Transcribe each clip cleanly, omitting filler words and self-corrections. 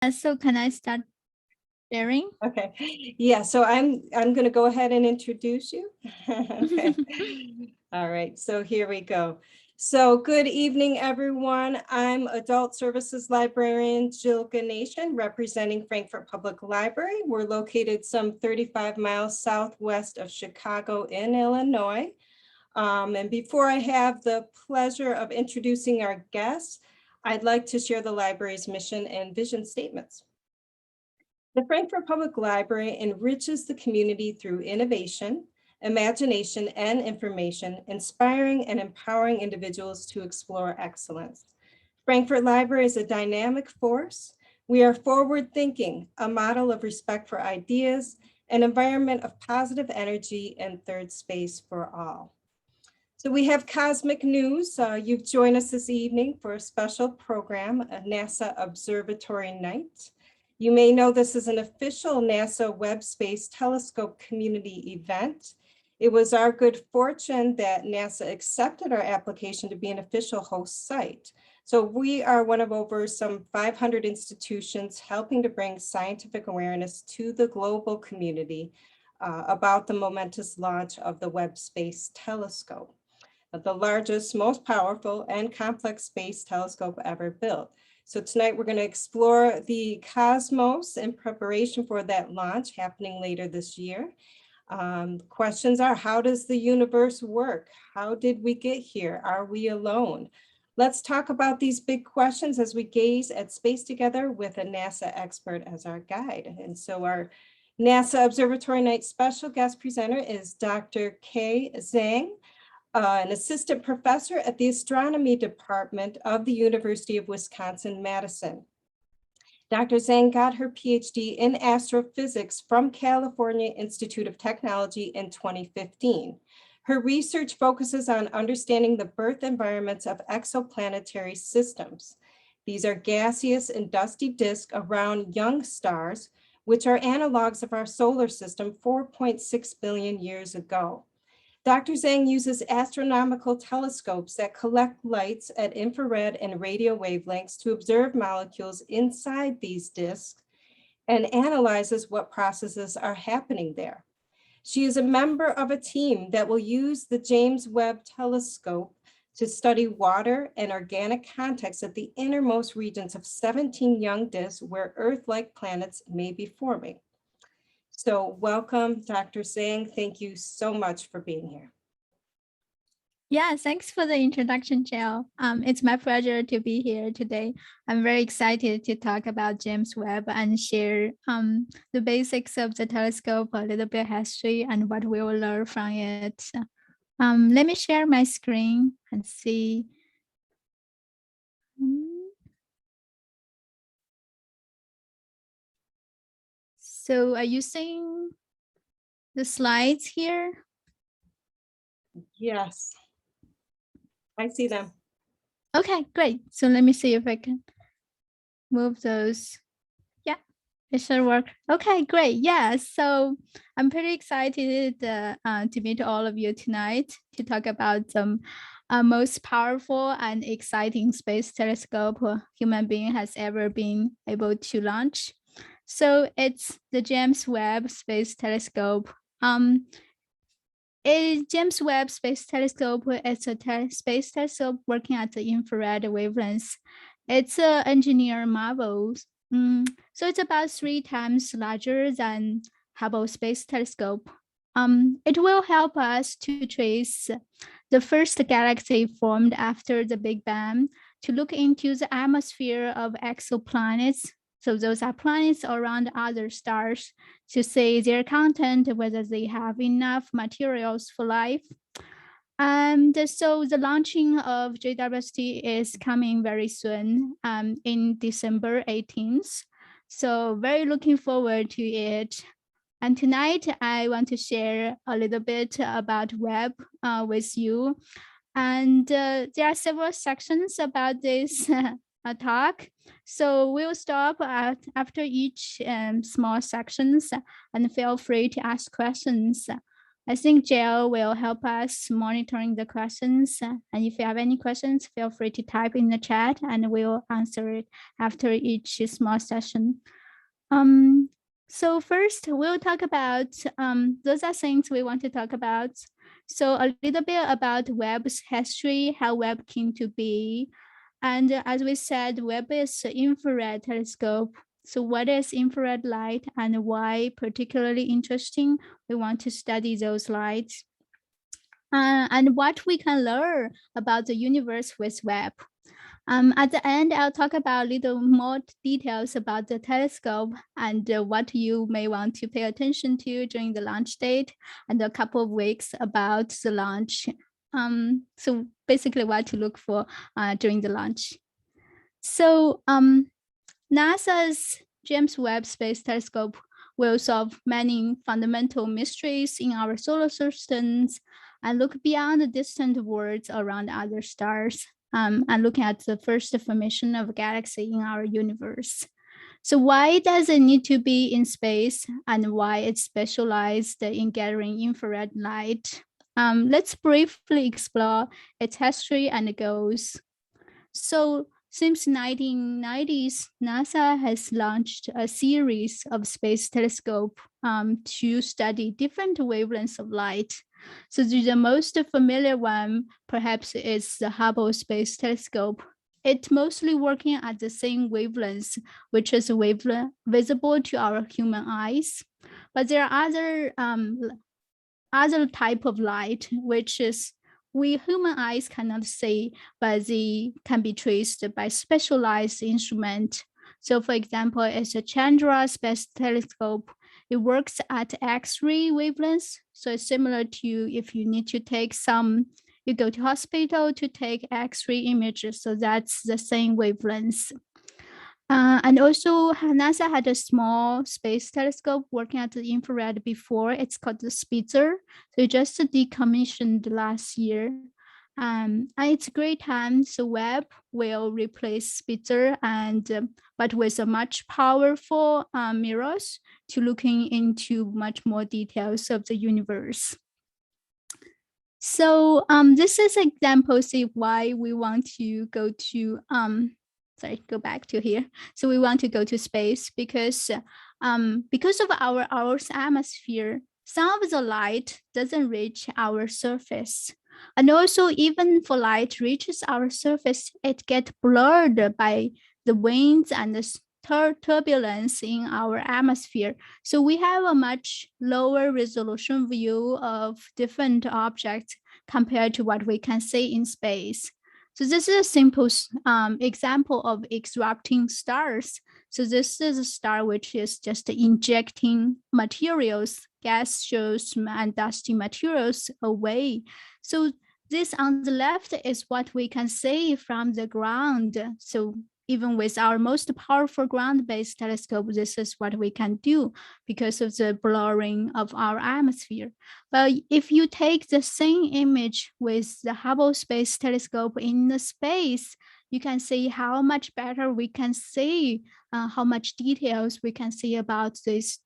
So can I start sharing? Okay. Yeah, so I'm going to go ahead and introduce you. Okay. All right, so here we go. So good evening, everyone. I'm Adult Services Librarian Jill Ganation, representing Frankfurt Public Library. We're located some 35 miles southwest of Chicago in Illinois. And before I have the pleasure of introducing our guests, I'd like to share the library's mission and vision statements. The Frankfurt Public Library enriches the community through innovation, imagination, and information, inspiring and empowering individuals to explore excellence. Frankfurt Library is a dynamic force. We are forward-thinking, a model of respect for ideas, an environment of positive energy, and third space for all. So we have cosmic news. You've joined us this evening for a special program, a NASA Observatory Night. You may know this is an official NASA Webb Space Telescope community event. It was our good fortune that NASA accepted our application to be an official host site. So we are one of over some 500 institutions helping to bring scientific awareness to the global community about the momentous launch of the Webb Space Telescope, the largest, most powerful, and complex space telescope ever built. So tonight we're going to explore the cosmos in preparation for that launch happening later this year. Questions are, how does the universe work? How did we get here? Are we alone? Let's talk about these big questions as we gaze at space together with a NASA expert as our guide. And so our NASA Observatory Night special guest presenter is Dr. Kay Zhang, an assistant professor at the Astronomy Department of the University of Wisconsin-Madison. Dr. Zhang got her Ph.D. in astrophysics from California Institute of Technology in 2015. Her research focuses on understanding the birth environments of exoplanetary systems. These are gaseous and dusty disks around young stars, which are analogs of our solar system 4.6 billion years ago. Dr. Zhang uses astronomical telescopes that collect lights at infrared and radio wavelengths to observe molecules inside these disks and analyzes what processes are happening there. She is a member of a team that will use the James Webb Telescope to study water and organic contexts at the innermost regions of 17 young disks where Earth-like planets may be forming. So welcome, Dr. Zhang. Thank you so much for being here. Yeah, thanks for the introduction, Jill. It's my pleasure to be here today. I'm very excited to talk about James Webb and share the basics of the telescope, a little bit history, and what we will learn from it. Let me share my screen and see. So are you seeing the slides here? Yes, I see them. Okay, great. So let me see if I can move those. Yeah, it should work. Okay, great. Yeah, so I'm pretty excited to meet all of you tonight to talk about the most powerful and exciting space telescope a human being has ever been able to launch. So it's the James Webb Space Telescope. James Webb Space Telescope is a space telescope working at the infrared wavelengths. It's an engineer marvel. So it's about 3 times larger than Hubble Space Telescope. It will help us to trace the first galaxy formed after the Big Bang, to look into the atmosphere of exoplanets. So those are planets around other stars, to see their content, whether they have enough materials for life. And so the launching of JWST is coming very soon, in December 18th. So very looking forward to it. And tonight I want to share a little bit about Webb with you. And there are several sections about this talk. So we'll stop after each small sections, and feel free to ask questions. I think JL will help us monitoring the questions. And if you have any questions, feel free to type in the chat and we'll answer it after each small session. So first, we'll talk about, those are things we want to talk about. So a little bit about Webb's history, how Webb came to be. And as we said, Webb is an infrared telescope. So what is infrared light and why particularly interesting? We want to study those lights. And what we can learn about the universe with Webb. At the end, I'll talk about a little more details about the telescope and what you may want to pay attention to during the launch date and a couple of weeks about the launch. So basically what to look for during the launch. So NASA's James Webb Space Telescope will solve many fundamental mysteries in our solar systems and look beyond the distant worlds around other stars. And looking at the first formation of a galaxy in our universe. So why does it need to be in space and why it's specialized in gathering infrared light? Let's briefly explore its history and goals. So since 1990s, NASA has launched a series of space telescopes to study different wavelengths of light. So the most familiar one perhaps is the Hubble Space Telescope. It's mostly working at the same wavelengths, which is wavelength visible to our human eyes. But there are other type of light, which is we human eyes cannot see, but they can be traced by specialized instrument. So for example, it's a Chandra Space Telescope. It works at X-ray wavelengths. So it's similar to if you need to take you go to hospital to take X-ray images. So that's the same wavelengths. And also NASA had a small space telescope working at the infrared before. It's called the Spitzer. So it just decommissioned last year. And it's a great time. So Webb will replace Spitzer but with a much powerful mirrors to looking into much more details of the universe. So this is examples of why we want to go to go back to here. So we want to go to space because of our Earth's atmosphere, some of the light doesn't reach our surface. And also even for light reaches our surface, it gets blurred by the winds and the turbulence in our atmosphere. So we have a much lower resolution view of different objects compared to what we can see in space. So this is a simple example of erupting stars. So this is a star which is just injecting materials, gaseous and dusty materials away. So this on the left is what we can see from the ground. So even with our most powerful ground-based telescope, this is what we can do because of the blurring of our atmosphere. But if you take the same image with the Hubble Space Telescope in the space, you can see how much better we can see, how much details we can see about these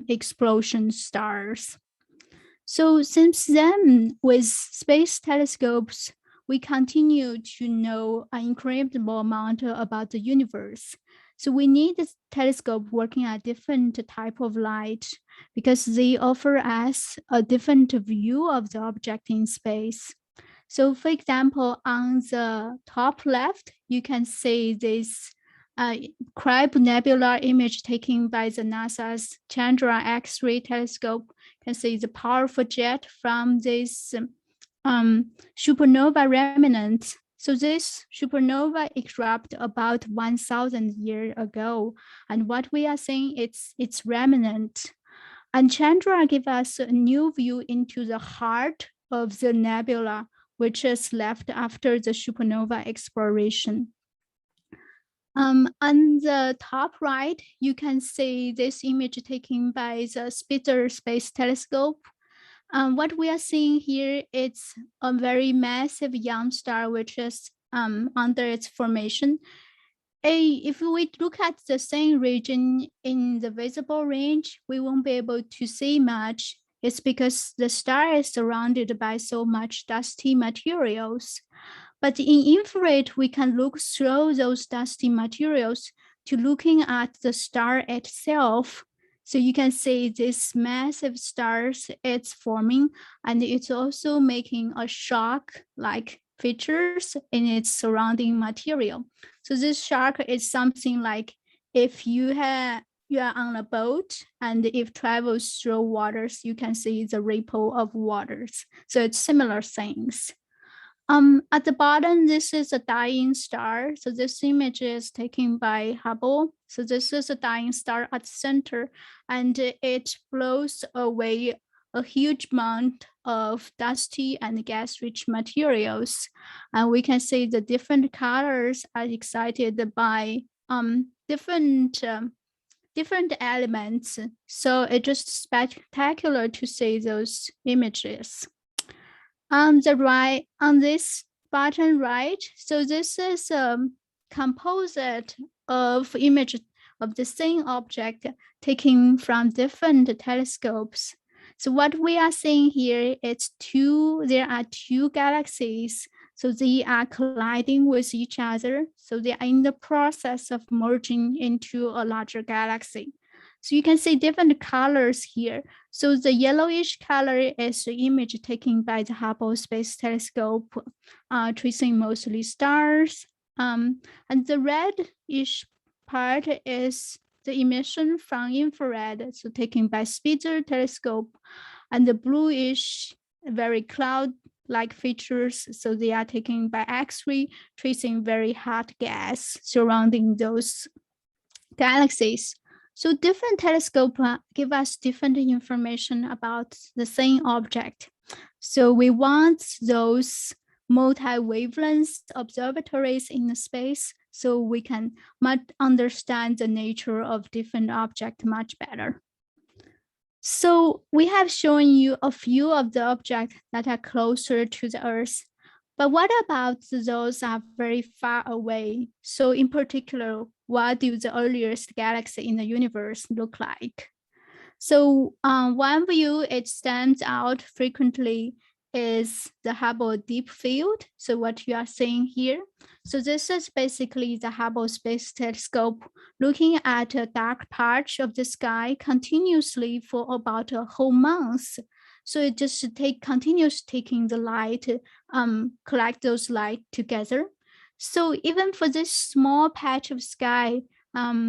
explosion stars. So since then, with space telescopes, we continue to know an incredible amount about the universe. So we need a telescope working at different type of light because they offer us a different view of the object in space. So for example, on the top left, you can see this Crab Nebula image taken by the NASA's Chandra X-ray telescope. You can see the powerful jet from this supernova remnant. So this supernova erupted about 1,000 years ago. And what we are seeing, it's remnant. And Chandra gives us a new view into the heart of the nebula, which is left after the supernova exploration. On the top right, you can see this image taken by the Spitzer Space Telescope. What we are seeing here, it's a very massive young star, which is under its formation. If we look at the same region in the visible range, we won't be able to see much. It's because the star is surrounded by so much dusty materials. But in infrared, we can look through those dusty materials to looking at the star itself. So you can see this massive stars it's forming, and it's also making a shock-like features in its surrounding material. So this shock is something like if you are on a boat and if travels through waters, you can see the ripple of waters. So it's similar things. At the bottom, this is a dying star. So this image is taken by Hubble. So this is a dying star at the center, and it blows away a huge amount of dusty and gas-rich materials. And we can see the different colors are excited by different elements. So it's just spectacular to see those images. On the right, on this bottom right, so this is a composite of image of the same object taken from different telescopes. So what we are seeing here is there are two galaxies. So they are colliding with each other. So they are in the process of merging into a larger galaxy. So you can see different colors here. So the yellowish color is the image taken by the Hubble Space Telescope, tracing mostly stars. And the reddish part is the emission from infrared, so taken by Spitzer Telescope. And the bluish, very cloud-like features, so they are taken by X-ray, tracing very hot gas surrounding those galaxies. So different telescopes give us different information about the same object. So we want those multi-wavelength observatories in the space so we can understand the nature of different objects much better. So we have shown you a few of the objects that are closer to the Earth. But what about those that are very far away? So in particular, what do the earliest galaxy in the universe look like? So one view it stands out frequently is the Hubble Deep Field. So what you are seeing here. So this is basically the Hubble Space Telescope looking at a dark patch of the sky continuously for about a whole month. So it just continues taking the light, collect those light together. So even for this small patch of sky,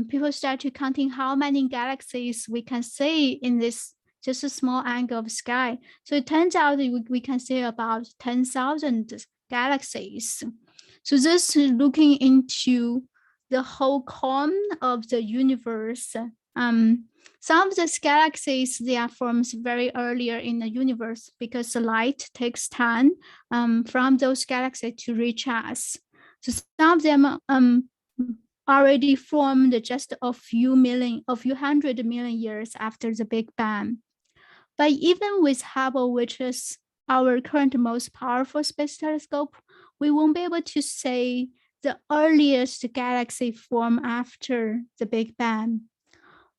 people start to counting how many galaxies we can see in this just a small angle of sky. So it turns out that we can see about 10,000 galaxies. So this is looking into the whole cone of the universe. Some of these galaxies, they are formed very earlier in the universe because the light takes time from those galaxies to reach us. So some of them already formed just a few hundred million years after the Big Bang. But even with Hubble, which is our current most powerful space telescope, we won't be able to say the earliest galaxy formed after the Big Bang.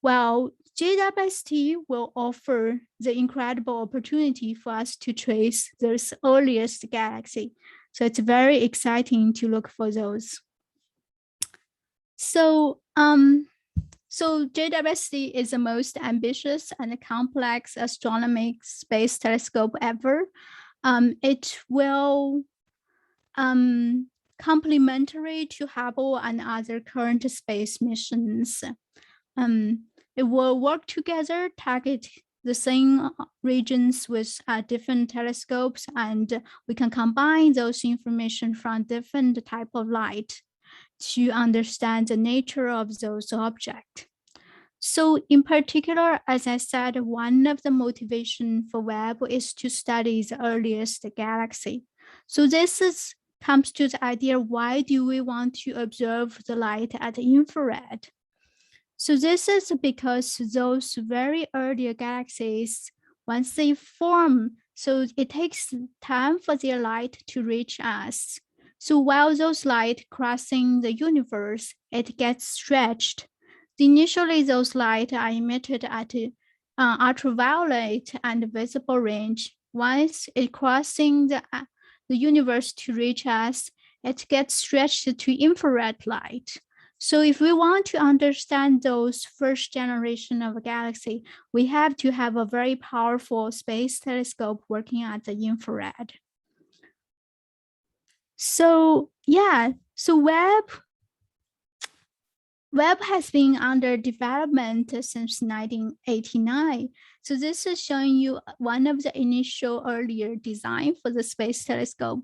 Well, JWST will offer the incredible opportunity for us to trace this earliest galaxy. So it's very exciting to look for those. So JWST is the most ambitious and complex astronomical space telescope ever. It will complementary to Hubble and other current space missions. It will work together, target the same regions with different telescopes, and we can combine those information from different type of light to understand the nature of those objects. So in particular, as I said, one of the motivation for Webb is to study the earliest galaxy. So this comes to the idea, why do we want to observe the light at the infrared? So this is because those very early galaxies, once they form, so it takes time for their light to reach us. So while those light crossing the universe, it gets stretched. Initially, those light are emitted at ultraviolet and visible range. Once it crossing the universe to reach us, it gets stretched to infrared light. So if we want to understand those first generation of a galaxy, we have to have a very powerful space telescope working at the infrared. So yeah, so Webb has been under development since 1989. So this is showing you one of the initial earlier design for the space telescope.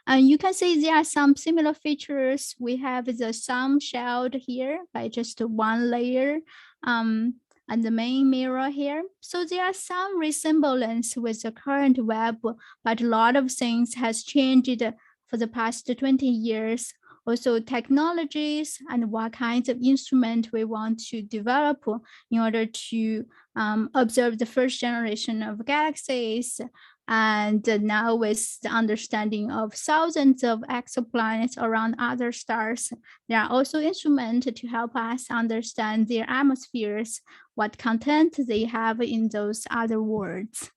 And you can see there are some similar features. We have the sun shelled here by just one layer and the main mirror here. So there are some resemblance with the current Webb, but a lot of things has changed for the past 20 years. Also technologies and what kinds of instrument we want to develop in order to observe the first generation of galaxies. And now with the understanding of thousands of exoplanets around other stars, there are also instruments to help us understand their atmospheres, what content they have in those other worlds.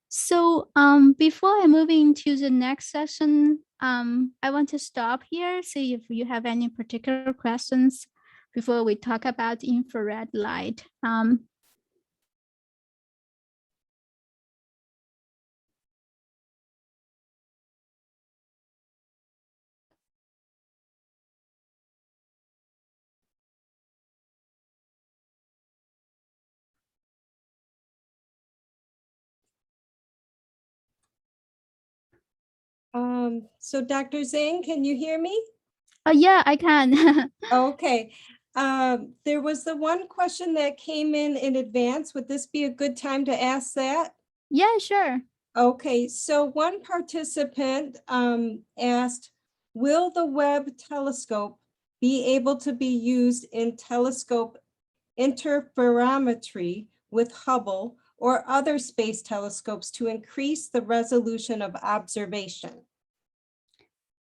So before I move into the next session, I want to stop here, see if you have any particular questions before we talk about infrared light. So Dr. Zhang, can you hear me? Oh yeah, I can. Okay. There was the one question that came in advance. Would this be a good time to ask that? Yeah, sure. Okay, so one participant asked, will the Webb telescope be able to be used in telescope interferometry with Hubble or other space telescopes to increase the resolution of observation?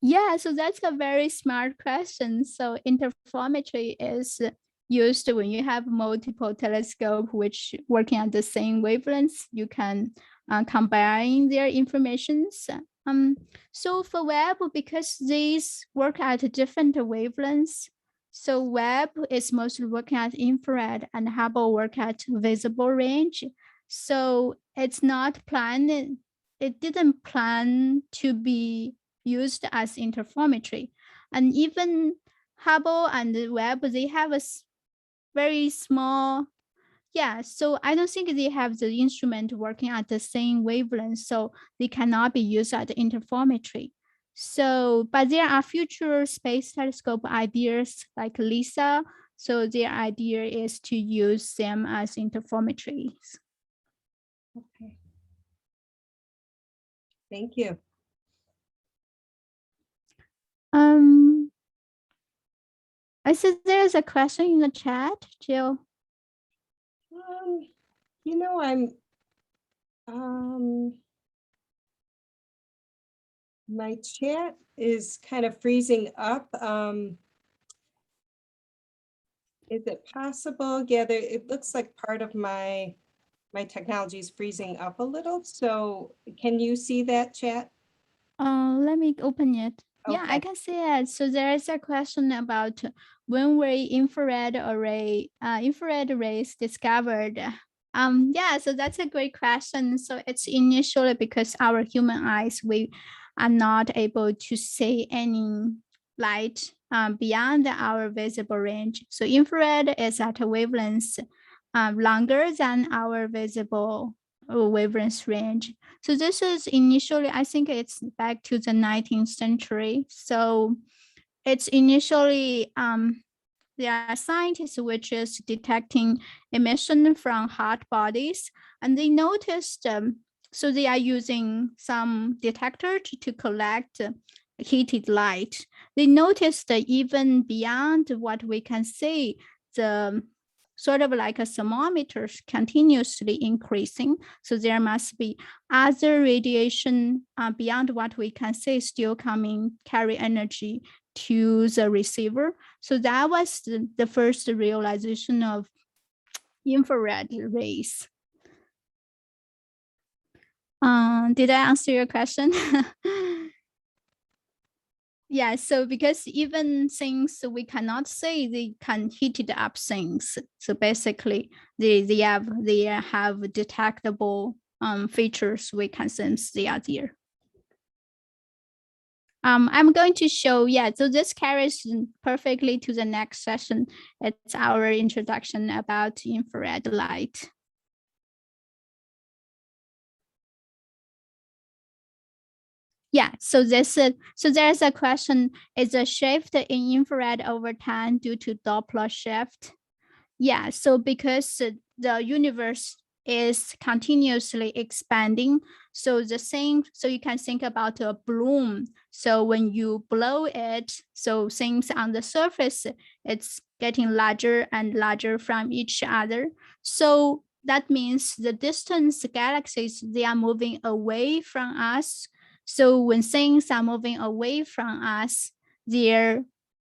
Yeah, so that's a very smart question. So interferometry is used when you have multiple telescopes which working at the same wavelengths. You can combine their informations. So for Webb, because these work at different wavelengths, so Webb is mostly working at infrared and Hubble work at visible range. So it's not planned, it didn't plan to be used as interferometry. And even Hubble and Webb, they have a very small, yeah, so I don't think they have the instrument working at the same wavelength, so they cannot be used as interferometry. So, but there are future space telescope ideas like LISA, so their idea is to use them as interferometries. Okay. Thank you. I see there's a question in the chat, Jill. You know, my chat is kind of freezing up. Is it possible? Yeah, it looks like part of my technology is freezing up a little. So can you see that, chat? Let me open it. Yeah, I Okay. can see it. So there is a question about when were infrared rays discovered? Yeah, so that's a great question. So it's initially because our human eyes, we are not able to see any light beyond our visible range. So infrared is at a wavelength longer than our visible wavelength range. So this is initially, I think it's back to the 19th century. So it's initially, there are scientists which is detecting emission from hot bodies, and they noticed, so they are using some detector to collect heated light. They noticed that even beyond what we can see, the sort of like a thermometer continuously increasing. So there must be other radiation beyond what we can see still coming, carry energy to the receiver. So that was the first realization of infrared rays. Did I answer your question? Yeah, so because even things we cannot see, they can heat it up things. So basically, they have detectable features we can sense they are there. I'm going to show, yeah, so this carries perfectly to the next session. It's our introduction about infrared light. Yeah, so there's a question, is a shift in infrared over time due to Doppler shift? Yeah, so because the universe is continuously expanding, so you can think about a balloon. So when you blow it, so things on the surface, it's getting larger and larger from each other. So that means the distant galaxies, they are moving away from us. So when things are moving away from us, their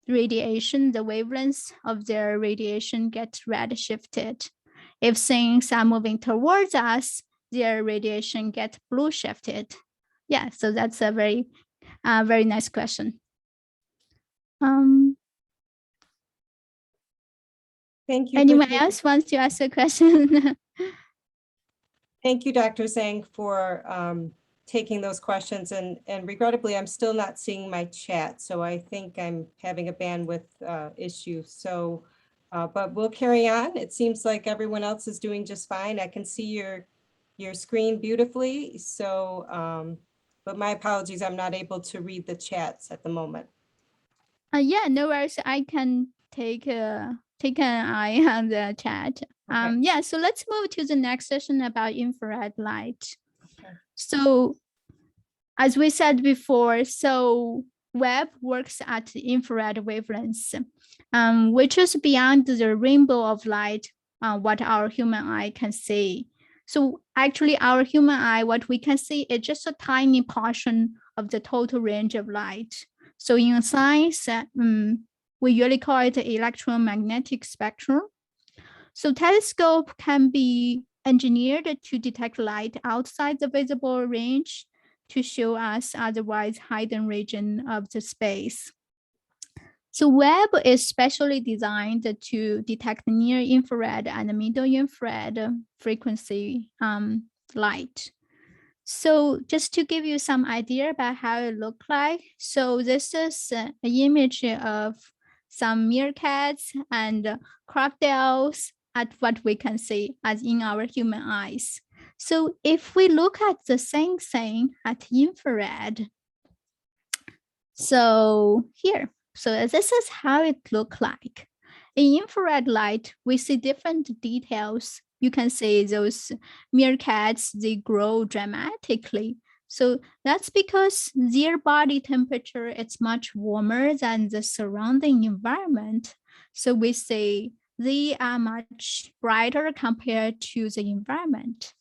radiation, the wavelengths of their radiation get redshifted. If things are moving towards us, their radiation get blue shifted. Yeah, so that's a very nice question. Thank you. Anyone else wants to ask a question? Thank you, Dr. Zhang, for taking those questions. And regrettably, I'm still not seeing my chat. So I think I'm having a bandwidth issue. So, but we'll carry on. It seems like everyone else is doing just fine. I can see your screen beautifully. So, but my apologies, I'm not able to read the chats at the moment. Yeah, no worries. I can take an eye on the chat. Okay. Yeah, so let's move to the next session about infrared light. Okay. So as we said before, so Webb works at infrared wavelengths, which is beyond the rainbow of light, what our human eye can see. So actually our human eye, what we can see is just a tiny portion of the total range of light. So in science, we usually call it electromagnetic spectrum. So telescope can be engineered to detect light outside the visible range to show us otherwise hidden region of the space. So Webb is specially designed to detect near infrared and middle infrared frequency light. So just to give you some idea about how it looks like, so this is an image of some meerkats and crocodiles at what we can see as in our human eyes. So if we look at the same thing at infrared, so here, so this is how it looks like. In infrared light, we see different details. You can see those meerkats, they grow dramatically. So that's because their body temperature is much warmer than the surrounding environment. So we say they are much brighter compared to the environment.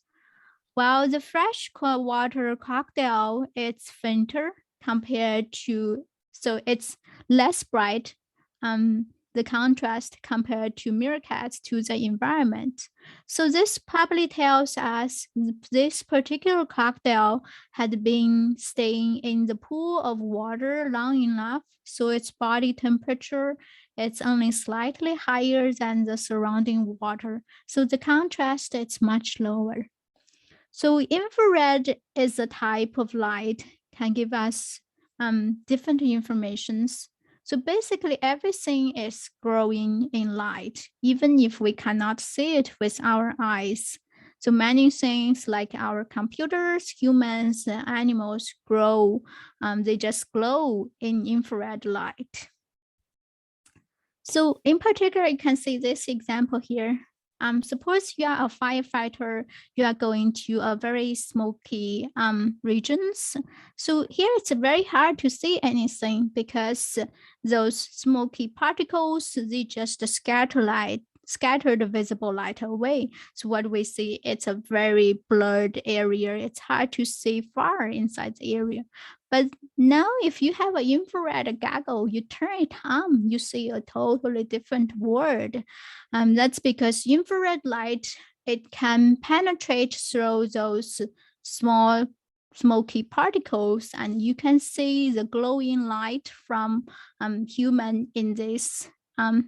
While the freshwater crocodile, it's fainter compared to, so it's less bright, the contrast compared to meerkats to the environment. So this probably tells us this particular crocodile had been staying in the pool of water long enough, so its body temperature it's only slightly higher than the surrounding water. So the contrast is much lower. So infrared is a type of light, can give us different informations. So basically everything is growing in light, even if we cannot see it with our eyes. So many things like our computers, humans, animals grow, they just glow in infrared light. So in particular, you can see this example here. Suppose you are a firefighter, you are going to a very smoky regions. So here it's very hard to see anything because those smoky particles, they just scatter the visible light away. So what we see, it's a very blurred area. It's hard to see far inside the area. But now if you have an infrared goggle, you turn it on, you see a totally different world. That's because infrared light, it can penetrate through those small smoky particles, and you can see the glowing light from human in this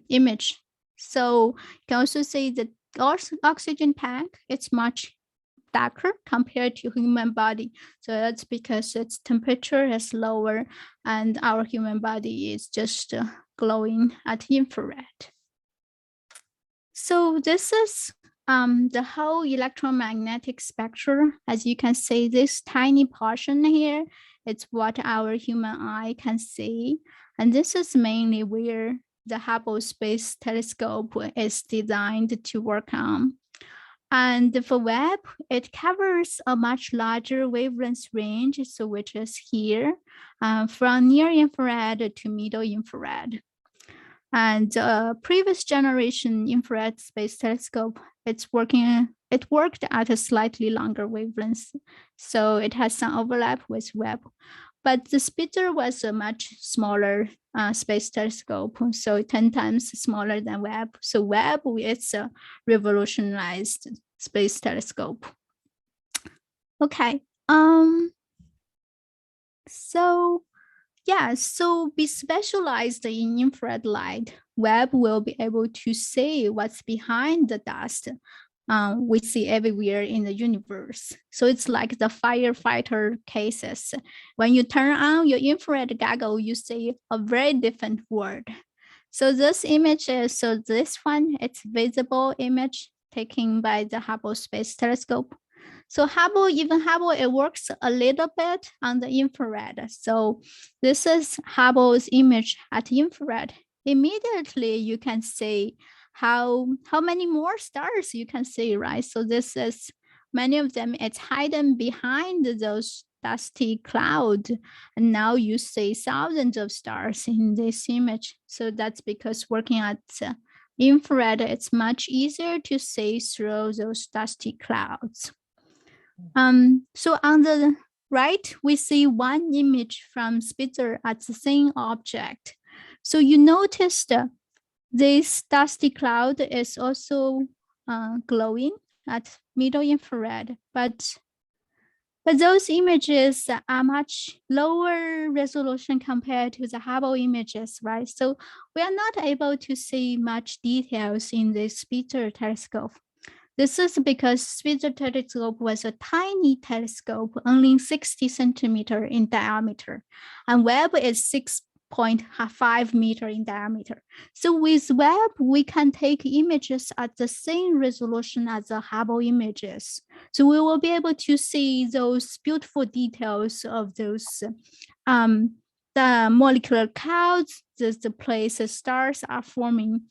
image. So you can also see the oxygen tank, it's much darker compared to human body. So that's because its temperature is lower and our human body is just glowing at infrared. So this is the whole electromagnetic spectrum. As you can see, this tiny portion here, it's what our human eye can see. And this is mainly where the Hubble Space Telescope is designed to work on. And for Webb, it covers a much larger wavelength range, so which is here, from near infrared to middle infrared. And previous generation infrared space telescope, it worked at a slightly longer wavelength, so it has some overlap with Webb. But the Spitzer was a much smaller space telescope, so 10 times smaller than Webb. So Webb is a revolutionized space telescope. Okay, so be specialized in infrared light. Webb will be able to see what's behind the dust we see everywhere in the universe. So it's like the firefighter cases. When you turn on your infrared goggle, you see a very different world. So this image is, this one, it's visible image taken by the Hubble Space Telescope. So Hubble, it works a little bit on the infrared. So this is Hubble's image at infrared. Immediately you can see how many more stars you can see, right? So this is, many of them, it's hidden behind those dusty cloud. And now you see thousands of stars in this image. So that's because working at infrared, it's much easier to see through those dusty clouds. So on the right, we see one image from Spitzer at the same object. So you noticed this dusty cloud is also glowing at middle infrared, but those images are much lower resolution compared to the Hubble images, right? So we are not able to see much details in the Spitzer telescope. This is because Spitzer telescope was a tiny telescope, only 60 centimeter in diameter, and Webb is 6.5 meter in diameter. So with Webb, we can take images at the same resolution as the Hubble images. So we will be able to see those beautiful details of those the molecular clouds, the places stars are forming.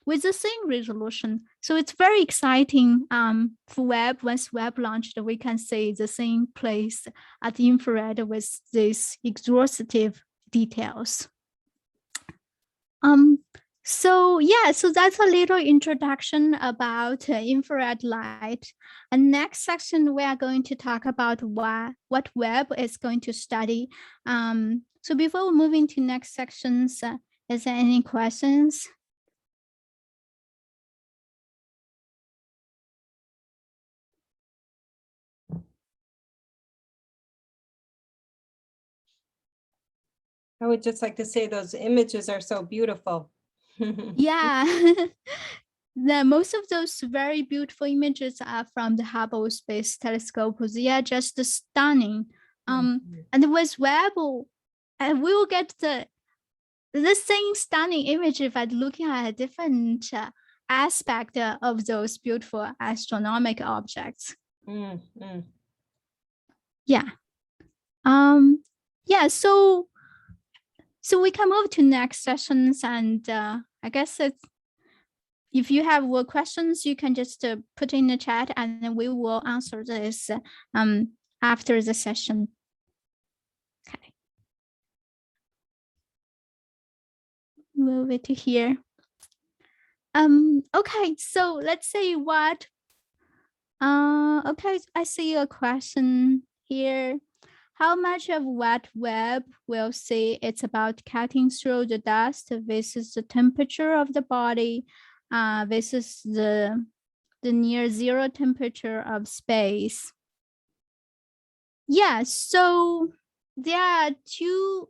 With the same resolution. So it's very exciting for Webb. Once Webb launched, we can see the same place at the infrared with these exhaustive details. So that's a little introduction about infrared light. And next section, we are going to talk about what Webb is going to study. So before moving to next sections, is there any questions? I would just like to say those images are so beautiful. Yeah. Most of those very beautiful images are from the Hubble Space Telescope. They are just stunning. And with Webb, we will get the same stunning image by looking at a different aspect of those beautiful astronomical objects. Yeah. So we can move to next sessions, and I guess if you have questions, you can just put in the chat, and then we will answer this after the session. Okay. Move it to here. Okay, so let's see what. Okay, I see a question here. How much of what Webb will see it's about cutting through the dust versus the temperature of the body versus the near zero temperature of space? Yeah, so there are two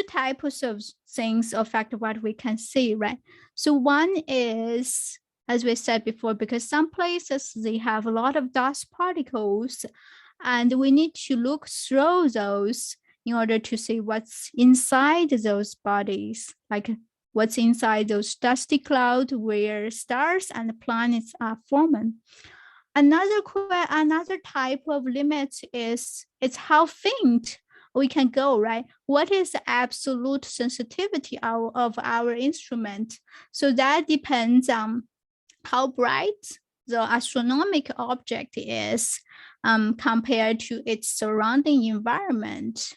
types of things affect what we can see, right? So one is, as we said before, because some places they have a lot of dust particles, and we need to look through those in order to see what's inside those bodies, like what's inside those dusty clouds where stars and planets are forming. Another type of limit is it's how faint we can go, right? What is the absolute sensitivity of our instrument? So that depends on how bright the astronomical object is compared to its surrounding environment.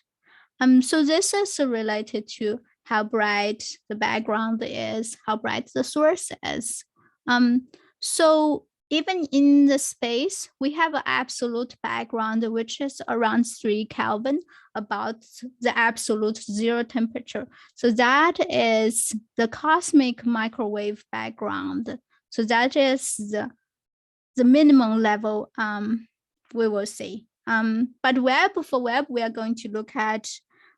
So this is related to how bright the background is, how bright the source is. So even in the space, we have an absolute background, which is around 3 Kelvin, about the absolute zero temperature. So that is the cosmic microwave background. So that is the minimum level we will see. But for Webb, we are going to look at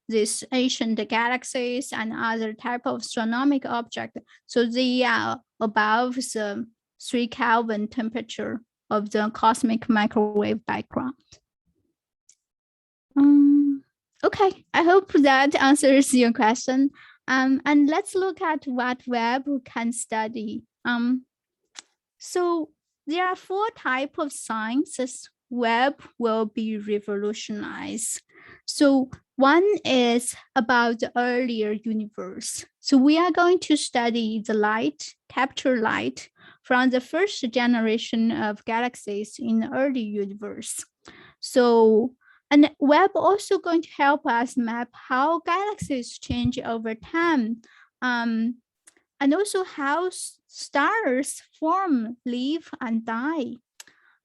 these ancient galaxies and other type of astronomical object. So they are above the 3 Kelvin temperature of the cosmic microwave background. Okay, I hope that answers your question. And let's look at what Webb can study. So there are 4 types of sciences Webb will be revolutionized. So one is about the earlier universe. So we are going to study the light, capture light from the first generation of galaxies in the early universe. So, and Webb also going to help us map how galaxies change over time. And also how stars form, live, and die.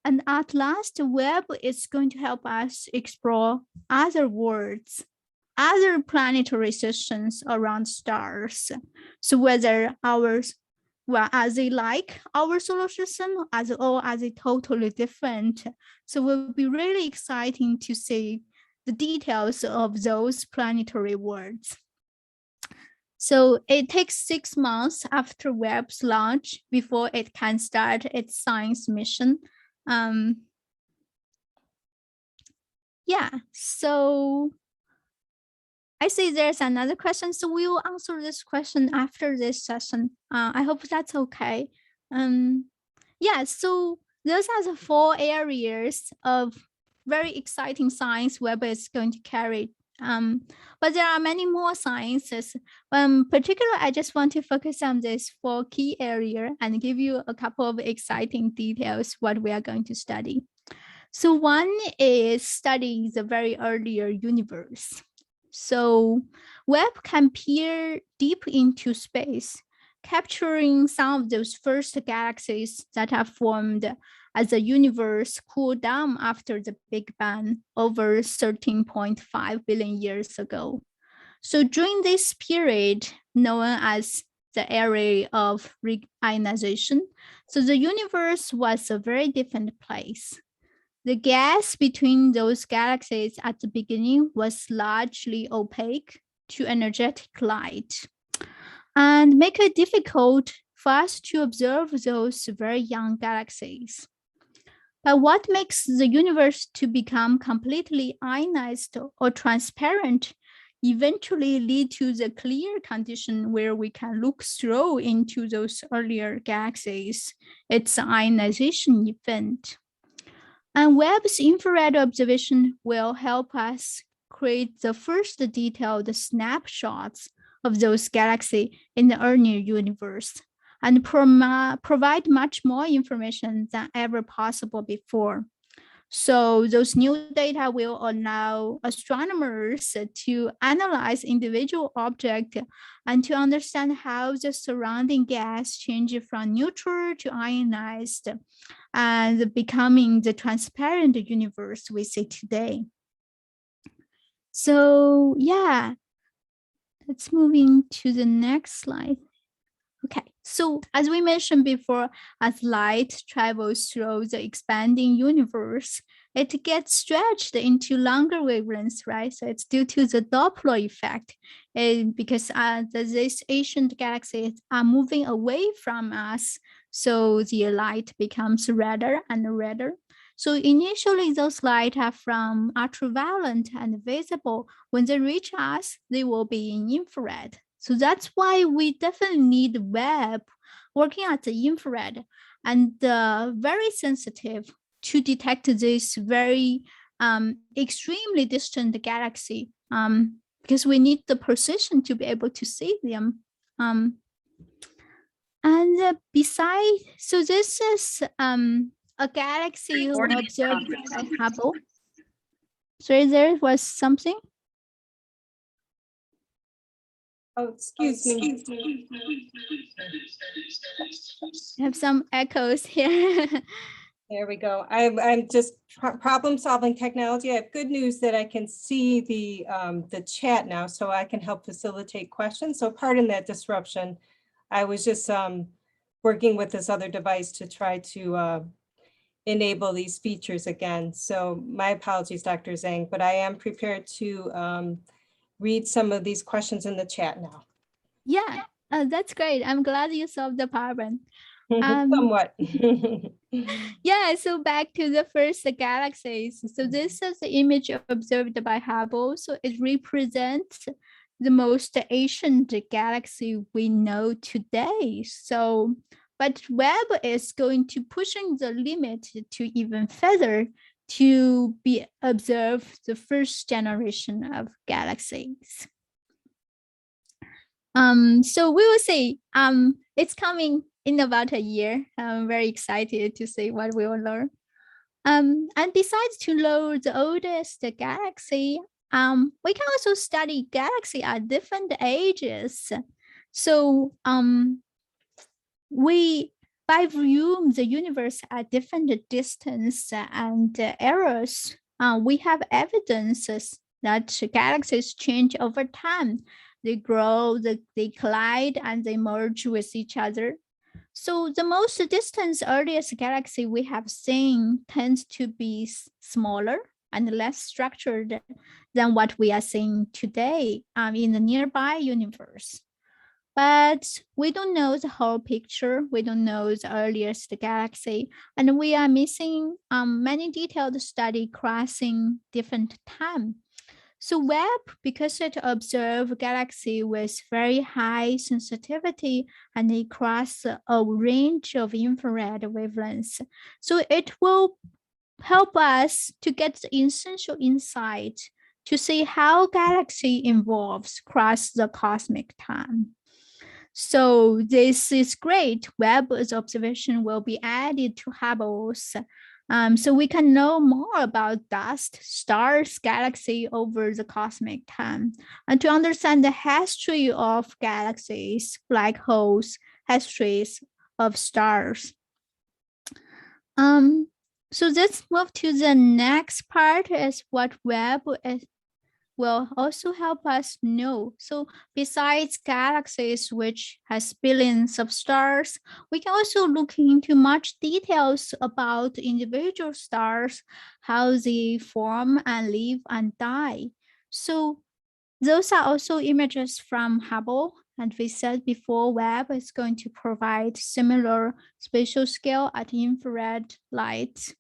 And at last, Webb is going to help us explore other worlds, other planetary systems around stars. So whether ours, well, are they like our solar system, or are they totally different? So it will be really exciting to see the details of those planetary worlds. So it takes 6 months after Webb's launch before it can start its science mission. So I see there's another question. So we will answer this question after this session. I hope that's okay. So those are the 4 areas of very exciting science Webb is going to carry. But there are many more sciences. Particularly, I just want to focus on this 4 key area and give you a couple of exciting details what we are going to study. So one is studying the very earlier universe. So Webb can peer deep into space, capturing some of those first galaxies that are formed as the universe cooled down after the Big Bang over 13.5 billion years ago. So during this period, known as the era of reionization, so the universe was a very different place. The gas between those galaxies at the beginning was largely opaque to energetic light and make it difficult for us to observe those very young galaxies. But what makes the universe to become completely ionized or transparent eventually lead to the clear condition where we can look through into those earlier galaxies. It's an ionization event. And Webb's infrared observation will help us create the first detailed snapshots of those galaxies in the earlier universe and provide much more information than ever possible before. So those new data will allow astronomers to analyze individual objects and to understand how the surrounding gas changes from neutral to ionized and becoming the transparent universe we see today. So let's move into the next slide. Okay, So as we mentioned before, as light travels through the expanding universe, it gets stretched into longer wavelengths, right? So it's due to the Doppler effect, because these ancient galaxies are moving away from us, so the light becomes redder and redder. So initially, those light are from ultraviolet and visible. When they reach us, they will be in infrared. So that's why we definitely need Webb working at the infrared and very sensitive to detect this very extremely distant galaxy, because we need the precision to be able to see them. And besides, so this is a galaxy observed by Hubble. So there was something. Oh, excuse me. I have some echoes here. There we go. I'm just problem solving technology. I have good news that I can see the chat now, so I can help facilitate questions. So pardon that disruption. I was just working with this other device to try to enable these features again. So my apologies, Dr. Zhang, but I am prepared to read some of these questions in the chat now. Yeah, that's great. I'm glad you solved the problem. Somewhat. Yeah, so back to the first galaxies. So this is the image observed by Hubble. So it represents the most ancient galaxy we know today. So, but Webb is going to pushing the limit to even further to be observed the first generation of galaxies. So we will see. It's coming in about a year. I'm very excited to see what we will learn. And besides to know the oldest galaxy, we can also study galaxy at different ages. So we by viewing the universe at different distance and eras, we have evidences that galaxies change over time. They grow, they collide, and they merge with each other. So the most distant earliest galaxy we have seen tends to be smaller and less structured than what we are seeing today in the nearby universe. But we don't know the whole picture. We don't know the earliest galaxy, and we are missing many detailed study crossing different time. So Webb, because it observes galaxy with very high sensitivity and it crosses a range of infrared wavelengths, so it will help us to get the essential insight to see how galaxy evolves across the cosmic time. So this is great. Webb's observation will be added to Hubble's. So we can know more about dust, stars, galaxy over the cosmic time, and to understand the history of galaxies, black holes, histories of stars. So let's move to the next part is what Webb will also help us know. So besides galaxies, which has billions of stars, we can also look into much details about individual stars, how they form and live and die. So those are also images from Hubble. And we said before, Webb is going to provide similar spatial scale at infrared light.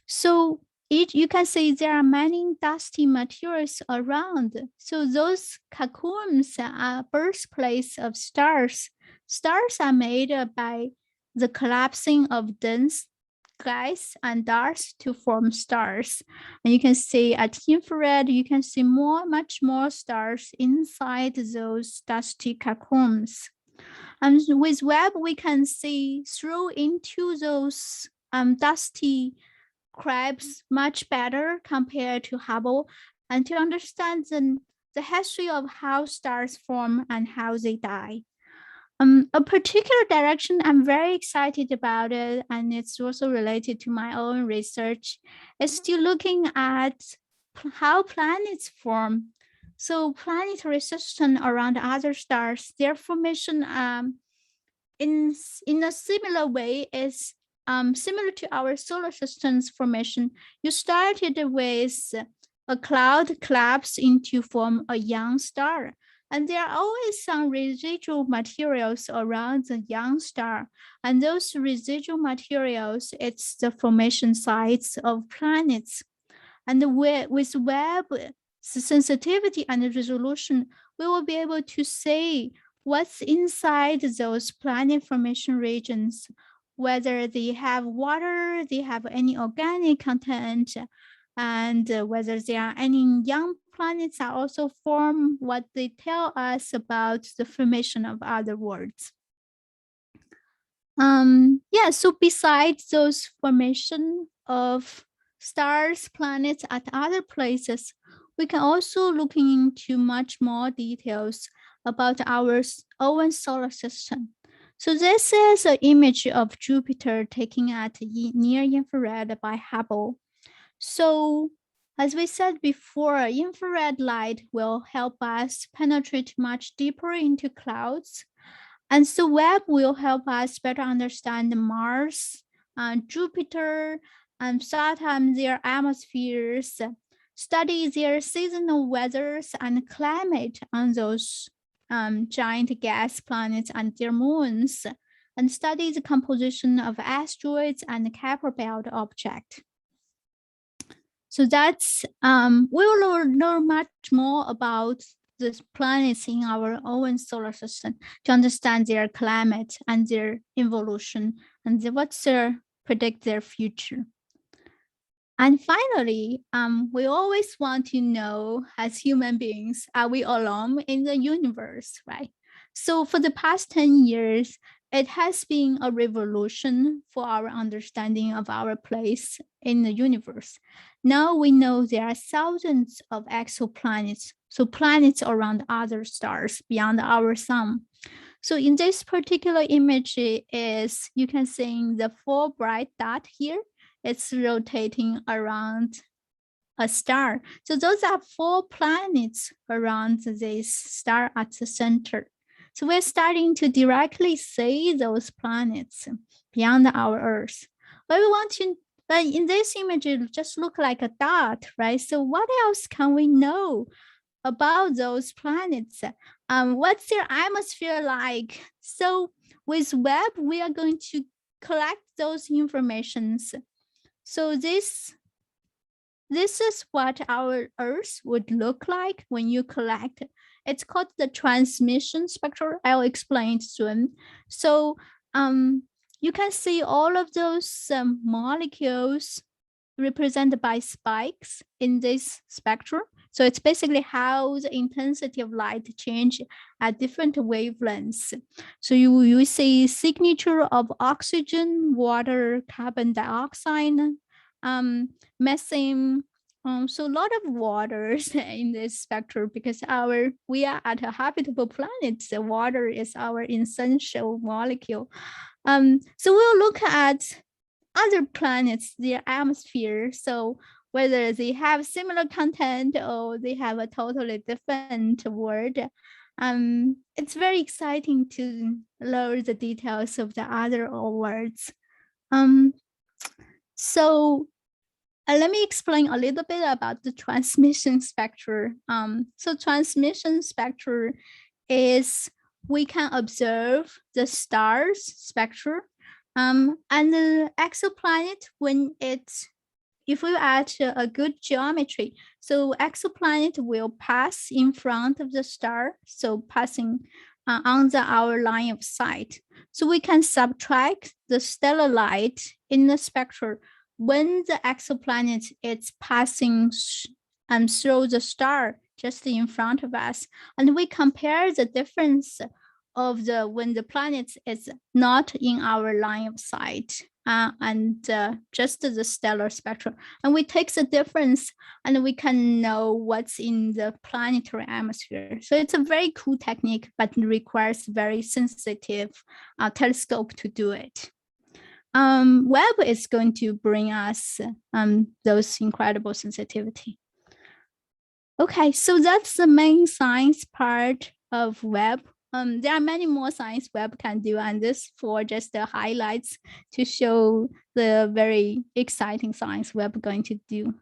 So you can see there are many dusty materials around. So those cocoons are birthplace of stars. Stars are made by the collapsing of dense gas and dust to form stars. And you can see at infrared, you can see much more stars inside those dusty cocoons. And with Webb, we can see through into those dusty crabs much better compared to Hubble, and to understand the history of how stars form and how they die. A particular direction I'm very excited about it, and it's also related to my own research, is still looking at how planets form. So planetary system around other stars, their formation in a similar way, is similar to our solar system's formation. You started with a cloud collapse into form a young star. And there are always some residual materials around the young star. And those residual materials, it's the formation sites of planets. And with Webb sensitivity and resolution, we will be able to say what's inside those planet formation regions, whether they have water, they have any organic content, and whether there are any young planets that also form, what they tell us about the formation of other worlds. Yeah, so besides those formation of stars, planets at other places, we can also look into much more details about our own solar system. So this is an image of Jupiter taken at near infrared by Hubble. So as we said before, infrared light will help us penetrate much deeper into clouds. And so Webb will help us better understand Mars, Jupiter, and Saturn, their atmospheres, study their seasonal weathers and climate on those giant gas planets and their moons, and study the composition of asteroids and Kuiper belt objects. So that's, we'll learn much more about the planets in our own solar system to understand their climate and their evolution and what's their predict their future. And finally, we always want to know, as human beings, are we alone in the universe, right? So for the past 10 years, it has been a revolution for our understanding of our place in the universe. Now we know there are thousands of exoplanets, so planets around other stars beyond our sun. So in this particular image is, you can see the 4 bright dot here, it's rotating around a star. So those are 4 planets around this star at the center. So we're starting to directly see those planets beyond our Earth. But we want to, but in this image, it just look like a dot, right? So what else can we know about those planets? What's their atmosphere like? So with Webb, we are going to collect those informations. So this is what our Earth would look like when you collect. It's called the transmission spectrum. I'll explain it soon. So you can see all of those molecules represented by spikes in this spectrum. So it's basically how the intensity of light change at different wavelengths. So you see signature of oxygen, water, carbon dioxide, methane. So a lot of waters in this spectrum because we are at a habitable planet. The water is our essential molecule. So we'll look at other planets, their atmosphere. So whether they have similar content or they have a totally different world. It's very exciting to learn the details of the other worlds. So let me explain a little bit about the transmission spectrum. So transmission spectrum is we can observe the stars spectrum, and the exoplanet when if we add a good geometry, so exoplanet will pass in front of the star, so passing on our line of sight. So we can subtract the stellar light in the spectrum when the exoplanet is passing through the star just in front of us, and we compare the difference of when the planet is not in our line of sight and just the stellar spectrum, and we take the difference and we can know what's in the planetary atmosphere. So it's a very cool technique, but it requires very sensitive telescope to do it. Webb is going to bring us those incredible sensitivity. Okay, so that's the main science part of Webb. there are many more science Webb can do, and this for just the highlights to show the very exciting science Webb going to do.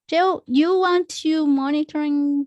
Jill, you want to monitoring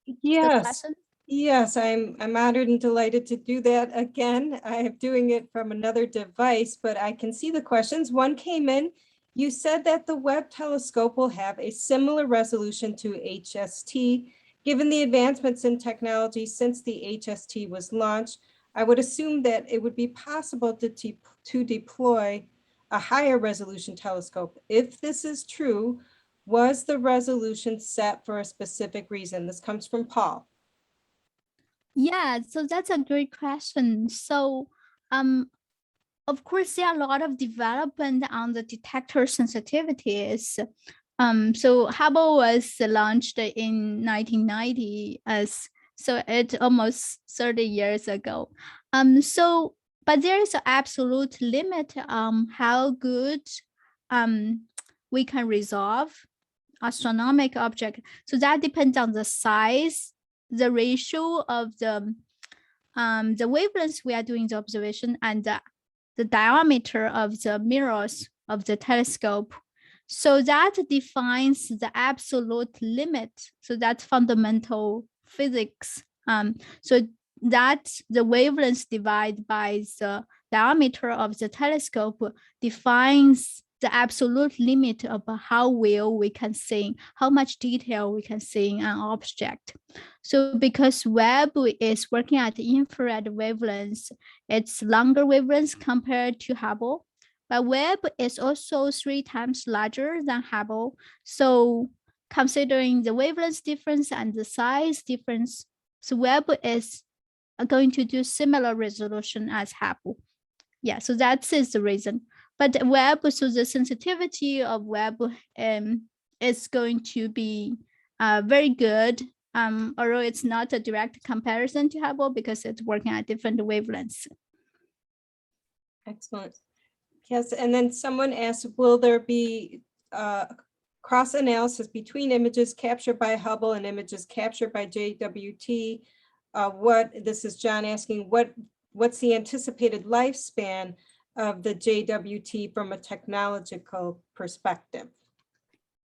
the Yes, lesson? yes, I'm honored and delighted to do that again. I am doing it from another device, but I can see the questions. One came in. You said that the Webb telescope will have a similar resolution to HST. Given the advancements in technology since the HST was launched, I would assume that it would be possible to deploy a higher resolution telescope. If this is true, was the resolution set for a specific reason? This comes from Paul. Yeah, so that's a great question. So, of course, there are a lot of development on the detector sensitivities. So Hubble was launched in 1990, so it's almost 30 years ago. But there is an absolute limit on how good we can resolve astronomical object. So that depends on the size, the ratio of the wavelengths we are doing the observation, and the diameter of the mirrors of the telescope. So that defines the absolute limit. So that's fundamental physics. So that the wavelengths divided by the diameter of the telescope defines the absolute limit of how well we can see, how much detail we can see in an object. So because Webb is working at infrared wavelengths, it's longer wavelengths compared to Hubble, but Webb is also 3 times larger than Hubble. So considering the wavelength difference and the size difference, so Webb is going to do similar resolution as Hubble. Yeah, so that is the reason. But Webb, so the sensitivity of Webb is going to be very good, although it's not a direct comparison to Hubble because it's working at different wavelengths. Excellent. Yes, and then someone asked, will there be cross analysis between images captured by Hubble and images captured by JWT? This is John asking, what's the anticipated lifespan of the JWT from a technological perspective?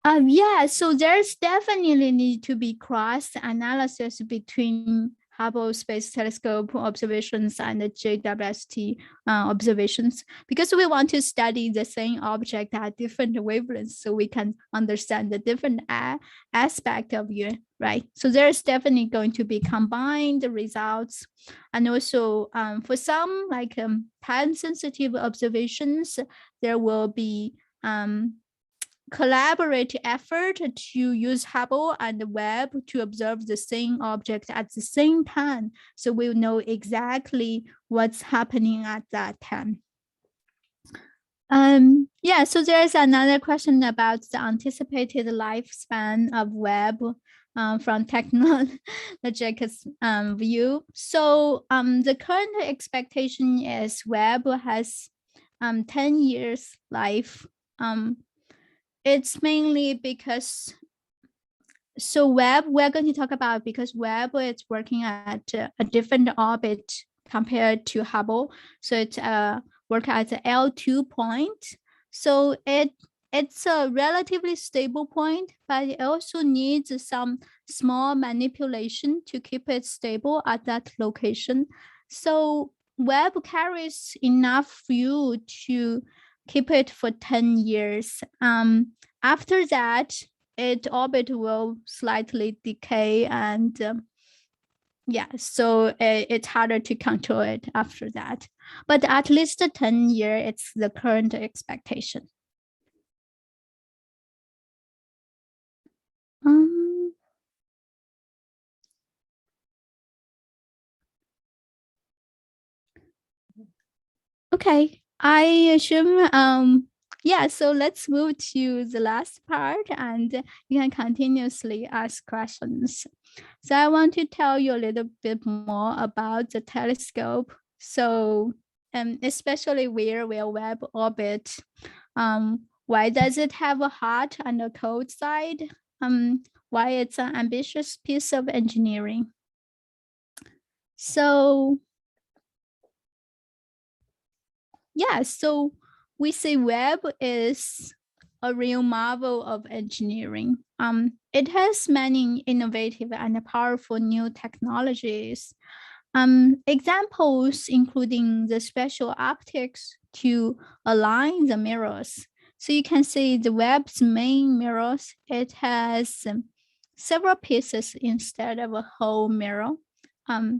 Yeah, so there's definitely need to be cross analysis between Hubble Space Telescope observations and the JWST observations, because we want to study the same object at different wavelengths so we can understand the different aspect of it, right? So there's definitely going to be combined results. And also for some like time sensitive observations, there will be collaborative effort to use Hubble and Webb to observe the same object at the same time. So we'll know exactly what's happening at that time. Yeah, so there's another question about the anticipated lifespan of Webb from technological view. So the current expectation is Webb has 10 years life. It's mainly because, so Webb, we're going to talk about because Webb is working at a different orbit compared to Hubble. So it's work at the L2 point. So it's a relatively stable point, but it also needs some small manipulation to keep it stable at that location. So Webb carries enough fuel to keep it for 10 years. After that, its orbit will slightly decay and yeah, so it's harder to control it after that. But at least 10 years, it's the current expectation. Okay, I assume, yeah, so let's move to the last part and you can continuously ask questions. So I want to tell you a little bit more about the telescope. So especially where will Webb orbit? Why does it have a hot and a cold side? Why it's an ambitious piece of engineering? So yeah, so we say Webb is a real marvel of engineering. It has many innovative and powerful new technologies. Examples including the special optics to align the mirrors. So you can see the Webb's main mirrors, it has several pieces instead of a whole mirror.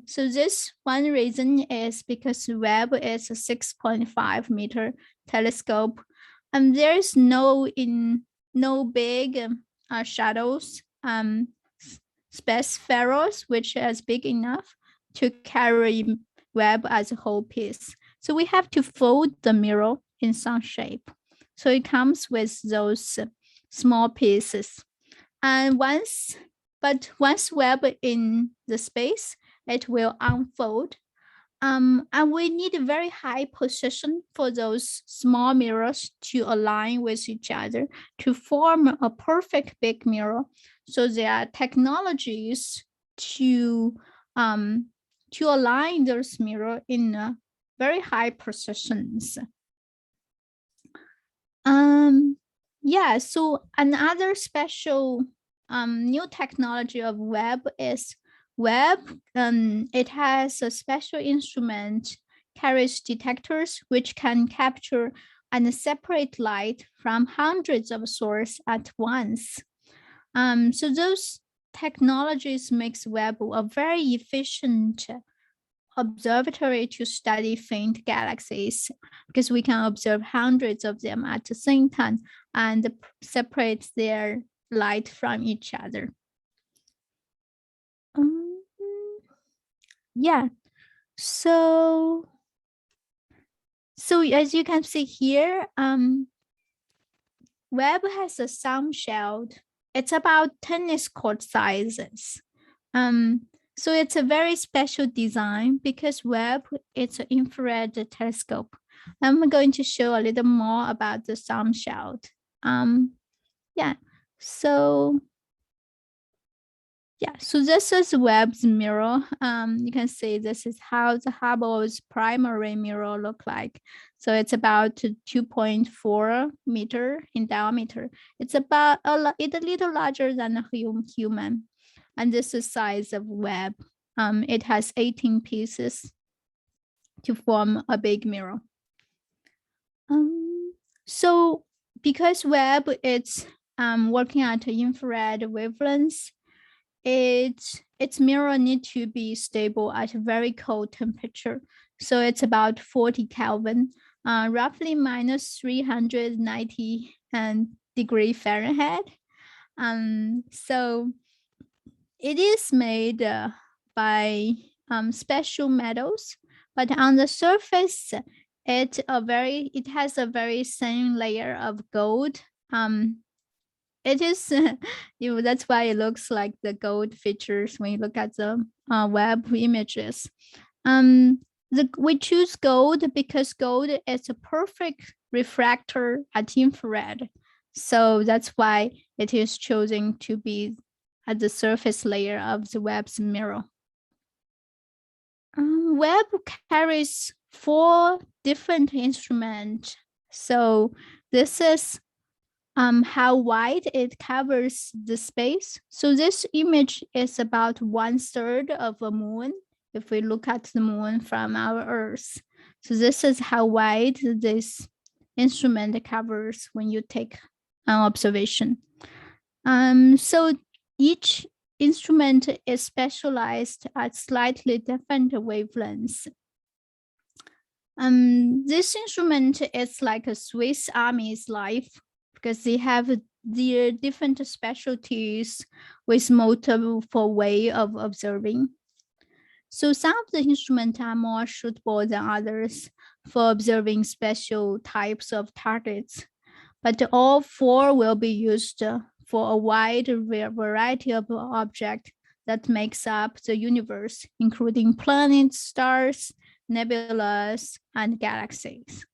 So this one reason is because Webb is a 6.5 meter telescope, and there is no big shadows, space spheroids, which is big enough to carry Webb as a whole piece. So we have to fold the mirror in some shape. So it comes with those small pieces. And once Webb in the space, it will unfold. And we need a very high position for those small mirrors to align with each other to form a perfect big mirror. So there are technologies to align those mirrors in very high positions. Yeah, so another special new technology of Webb is Webb. It has a special instrument, carries detectors, which can capture and separate light from hundreds of sources at once. So those technologies makes Webb a very efficient observatory to study faint galaxies, because we can observe hundreds of them at the same time and separate their light from each other. Yeah, so as you can see here, Webb has a sound shield. It's about tennis court sizes. So it's a very special design because Webb, it's an infrared telescope. I'm going to show a little more about the sound shield. Yeah, so this is Webb's mirror. You can see this is how the Hubble's primary mirror look like. So it's about 2.4 meter in diameter. It's about it's a little larger than a human. And this is size of Webb. It has 18 pieces to form a big mirror. So because Webb it's working at infrared wavelengths, its mirror need to be stable at a very cold temperature. So it's about 40 Kelvin, roughly minus 390 degree Fahrenheit. So it is made by special metals, but on the surface, it has a very thin layer of gold. It is, that's why it looks like the gold features when you look at the Webb images. We choose gold because gold is a perfect refractor at infrared. So that's why it is chosen to be at the surface layer of the Webb's mirror. Webb carries 4 different instruments. So this is how wide it covers the space. So this image is about 1/3 of a moon if we look at the moon from our Earth. So this is how wide this instrument covers when you take an observation. So each instrument is specialized at slightly different wavelengths. This instrument is like a Swiss Army's life, because they have their different specialties with multiple way of observing. So some of the instruments are more suitable than others for observing special types of targets, but all 4 will be used for a wide variety of objects that makes up the universe, including planets, stars, nebulas, and galaxies.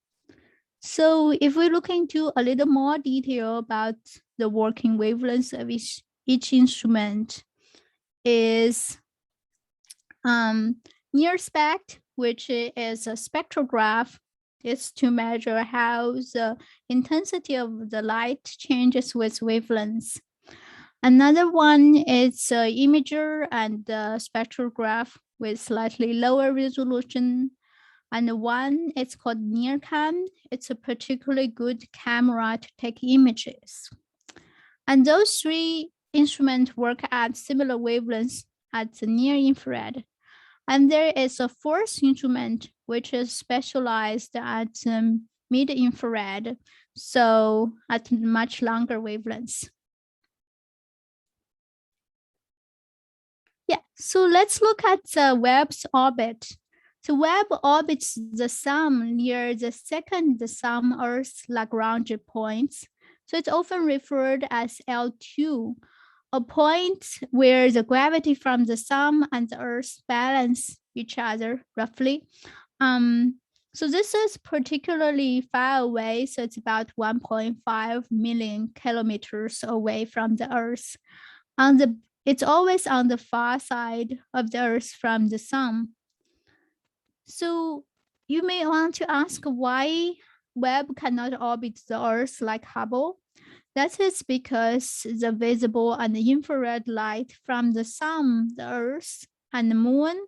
So if we look into a little more detail about the working wavelengths of each instrument is Near spect, which is a spectrograph, is to measure how the intensity of the light changes with wavelengths. Another one is imager and spectrograph with slightly lower resolution. And one is called NearCam. It's a particularly good camera to take images. And those three instruments work at similar wavelengths at the near infrared. And there is a fourth instrument which is specialized at mid infrared, so at much longer wavelengths. Yeah, so let's look at the Webb's orbit. The Webb orbits the Sun near the second Sun-Earth Lagrange points. So it's often referred as L2, a point where the gravity from the Sun and the Earth balance each other roughly. So this is particularly far away, so it's about 1.5 million kilometers away from the Earth. It's always on the far side of the Earth from the Sun. So you may want to ask why Webb cannot orbit the Earth like Hubble. That is because the visible and the infrared light from the Sun, the Earth, and the Moon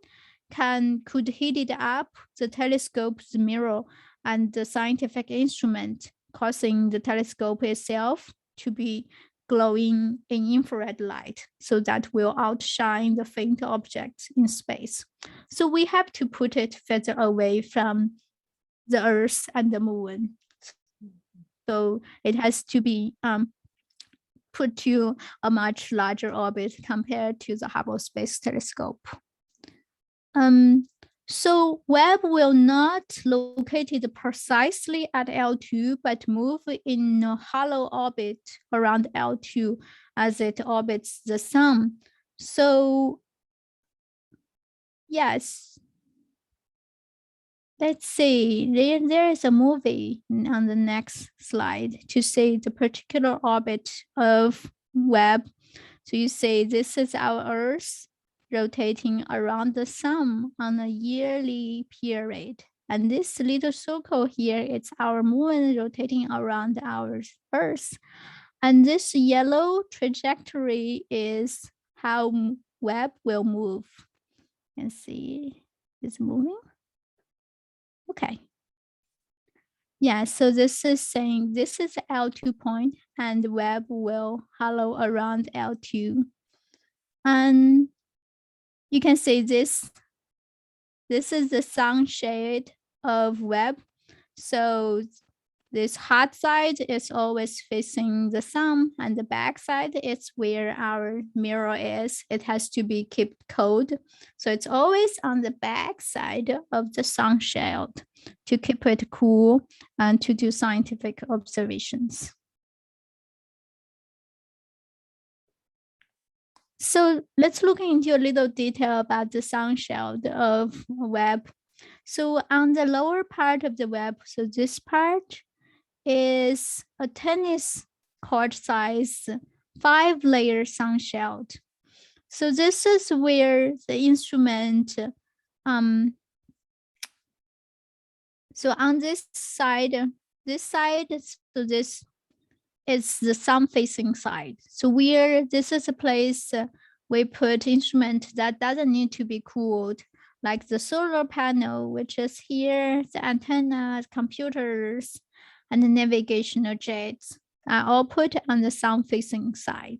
could heat it up the telescope's mirror and the scientific instrument, causing the telescope itself to be glowing in infrared light, so that will outshine the faint objects in space. So we have to put it further away from the Earth and the Moon. So it has to be put to a much larger orbit compared to the Hubble Space Telescope. So Webb will not locate it precisely at L2, but move in a hollow orbit around L2 as it orbits the Sun. So yes, let's see, there is a movie on the next slide to see the particular orbit of Webb. So you say this is our Earth rotating around the Sun on a yearly period. And this little circle here, it's our Moon rotating around our Earth. And this yellow trajectory is how Webb will move. You can see it's moving. Okay. Yeah, so this is saying this is L2 point and Webb will hollow around L2. And you can see this is the sun shade of Webb. So this hot side is always facing the Sun, and the back side is where our mirror is. It has to be kept cold. So it's always on the back side of the sun shade to keep it cool and to do scientific observations. So let's look into a little detail about the sun shade of Webb. So on the lower part of the Webb, so this part is a tennis court size 5-layer sun shade. So this is where the instrument, so on this side, so this is the sun facing side. So this is a place we put instrument that doesn't need to be cooled, like the solar panel, which is here, the antennas, computers, and the navigational jets are all put on the sun facing side.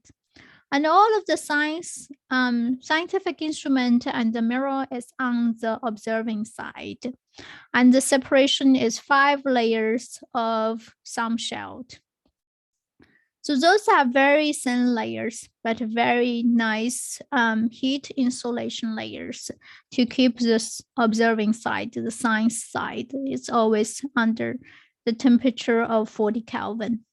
And all of the scientific instrument and the mirror is on the observing side. And the separation is 5 layers of sun shade. So those are very thin layers, but very nice heat insulation layers to keep this observing side, the science side, it's always under the temperature of 40 Kelvin.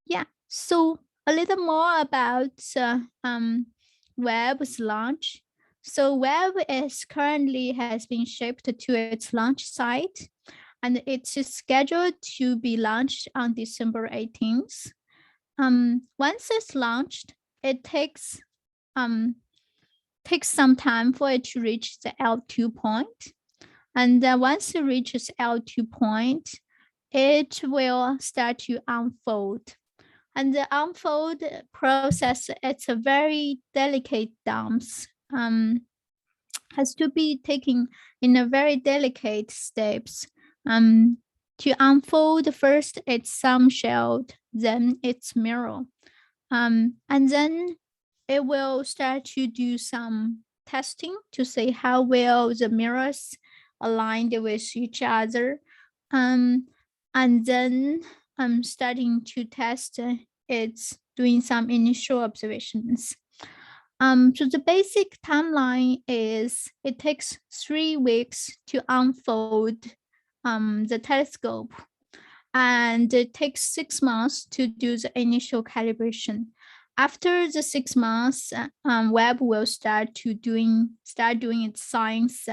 Yeah, so a little more about Webb's launch. So Webb currently has been shipped to its launch site, and it's scheduled to be launched on December 18th. Once it's launched, it takes takes some time for it to reach the L2 point. And then once it reaches L2 point, it will start to unfold. And the unfold process, it's a very delicate dance. Has to be taken in a very delicate steps. To unfold, first it's some shelled, then it's mirror. And then it will start to do some testing to see how well the mirrors aligned with each other. And then starting to test, it's doing some initial observations. So the basic timeline is it takes 3 weeks to unfold the telescope, and it takes 6 months to do the initial calibration. After the 6 months, Webb will start doing its science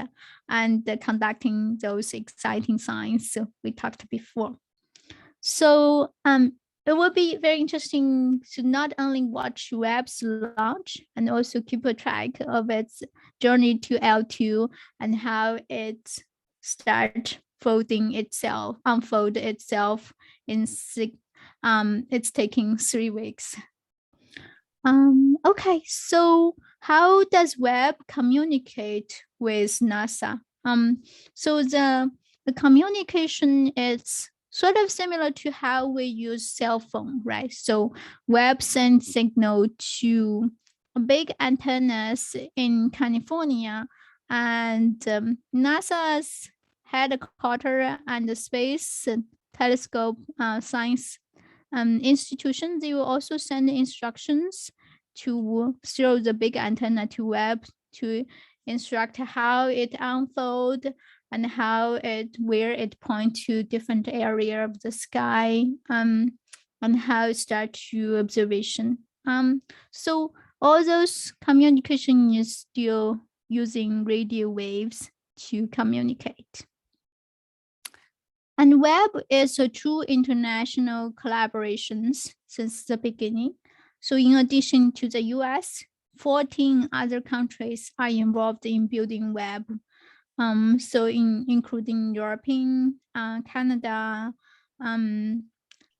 and conducting those exciting science we talked before. So it will be very interesting to not only watch Webb's launch and also keep a track of its journey to L2 and how it unfold itself in it's taking 3 weeks. Okay, so how does Webb communicate with NASA? So the communication is sort of similar to how we use cell phone, right? So Webb sends signal to big antennas in California, and NASA's headquarters and the Space Telescope Science institution, they will also send instructions to throw the big antenna to Webb to instruct how it unfolds and where it points to different area of the sky, and how it starts to observation. So all those communication is still using radio waves to communicate. And Webb is a true international collaboration since the beginning. So in addition to the US, 14 other countries are involved in building Webb. So including European, Canada, and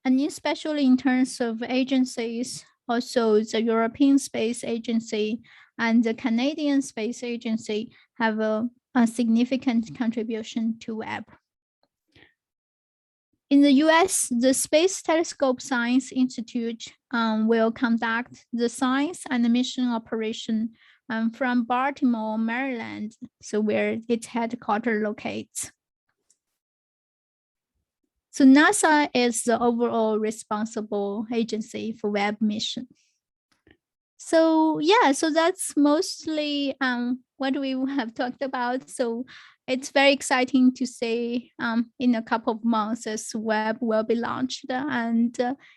especially in terms of agencies, also the European Space Agency and the Canadian Space Agency have a significant contribution to Webb. In the US, the Space Telescope Science Institute will conduct the science and mission operation from Baltimore, Maryland, so where its headquarters locates. So NASA is the overall responsible agency for Webb mission. So yeah, so that's mostly what we have talked about. So it's very exciting to say in a couple of months as Webb will be launched, and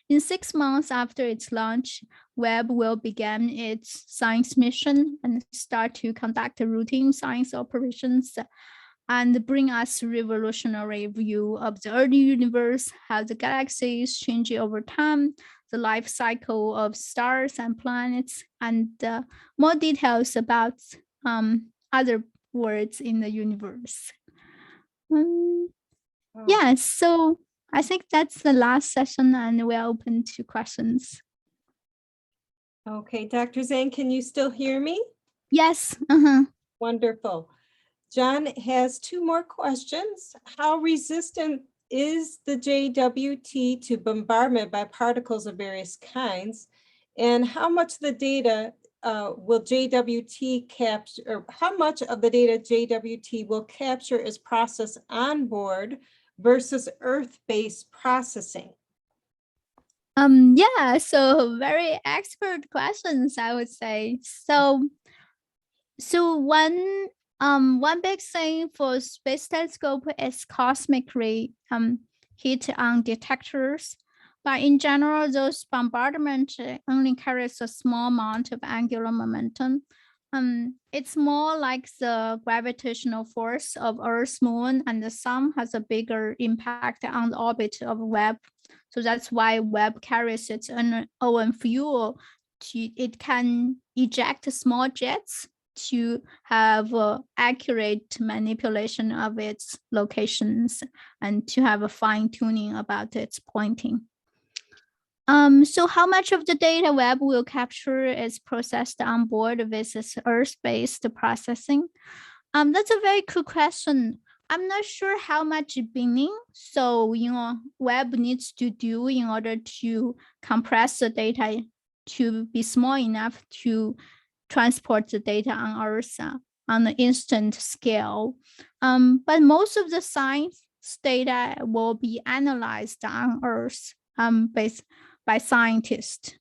in 6 months after its launch, Webb will begin its science mission and start to conduct routine science operations and bring us a revolutionary view of the early universe, how the galaxies change over time, the life cycle of stars and planets, and more details about other worlds in the universe. Yeah, so I think that's the last session, and we're open to questions. Okay, Dr. Zhang, can you still hear me? Yes. Wonderful. John has 2 more questions. How resistant is the JWT to bombardment by particles of various kinds? And how much of the data will JWT capture, or how much of the data JWT will capture as processed on board versus Earth-based processing? Yeah, so very expert questions, I would say. So one big thing for space telescope is cosmic ray hit on detectors. But in general, those bombardment only carries a small amount of angular momentum. It's more like the gravitational force of Earth's moon, and the sun has a bigger impact on the orbit of Webb. So that's why Webb carries its own fuel. It can eject small jets to have accurate manipulation of its locations and to have a fine tuning about its pointing. So how much of the data Webb will capture is processed on board versus Earth-based processing? That's a very good question. I'm not sure how much binning, so Webb needs to do in order to compress the data to be small enough to transport the data on Earth on an instant scale. But most of the science data will be analyzed on Earth by scientists.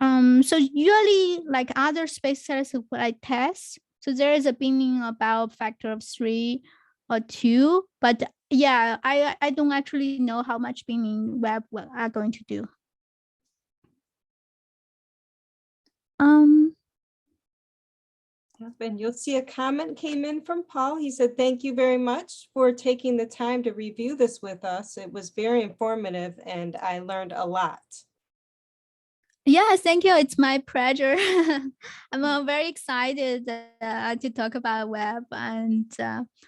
So usually, like other space telescopes like TESS, so there is a binning about factor of 3 or 2, but yeah, I don't actually know how much binning Webb are going to do. And you'll see a comment came in from Paul. He said, thank you very much for taking the time to review this with us. It was very informative and I learned a lot. Yeah, thank you. It's my pleasure. I'm very excited to talk about Webb, and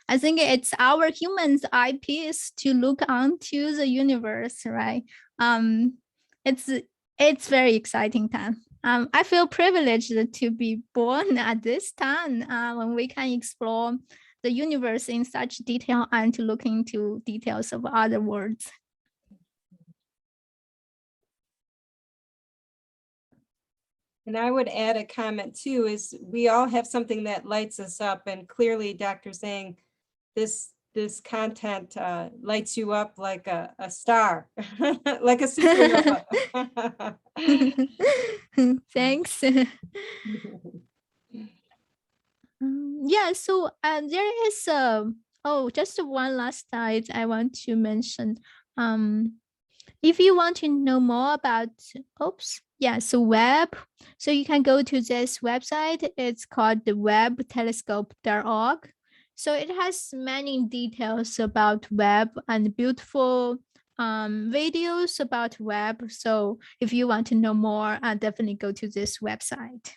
I think it's our humans' IPs to look onto the universe, right? It's very exciting time. I feel privileged to be born at this time when we can explore the universe in such detail and to look into details of other worlds. And I would add a comment too, is we all have something that lights us up, and clearly Dr. Zhang, this content lights you up like a star, like a supernova. Thanks. Yeah, so there is just one last slide I want to mention. If you want to know more about, so Webb, so you can go to this website. It's called the webbtelescope.org. So it has many details about Webb and beautiful videos about Webb. So if you want to know more, definitely go to this website.